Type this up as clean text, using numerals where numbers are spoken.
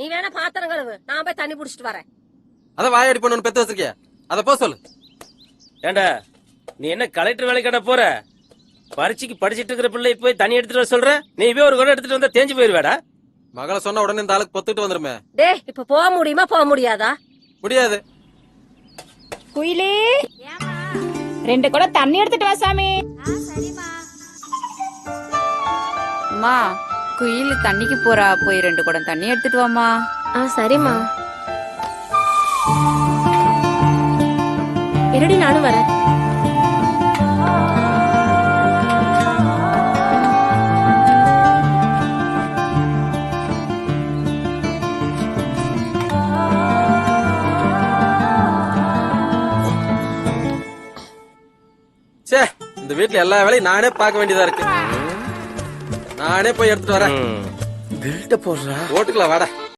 நீ வேணா பாத்திரம் கழுவு, நான் போய் தண்ணி புடிச்சிட்டு வரேன். அத வாயாடி பண்ணு பெத்து வச்சிருக்கிய, அத போ சொல்லு. ஏண்டா நீ என்ன கலெக்டர் வேலைக்கான போற? பரீட்சைக்கு படிச்சிட்டு இருக்கிற பிள்ளை போய் தண்ணி எடுத்துட்டு வர சொல்ற? நீ போய் ஒரு குடம் எடுத்துட்டு வந்தா தேஞ்சு போயிருவேடா. மகளை சொன்ன உடனே இந்த ஆளுக்கு பொத்துட்டு வந்துருமே. டே, இப்ப போக முடியுமா போக முடியாதா? முடியாது. குயிலே, 2 குடம் தண்ணி எடுத்துட்டு வா சாமி. அம்மா, குயில் தண்ணிக்கு போறா, போய் 2 குடம் தண்ணி எடுத்துட்டு வாமா. சரிம்மா. இருடி, நானும் வரேன். சே, இந்த வீட்டுல எல்லா வேலையும் நானே பார்க்க வேண்டியதா இருக்கு. நானே போய் எடுத்துட்டு வரேன். பில்ட போடுறா. ஓட்டுக்கலாம் வாடா.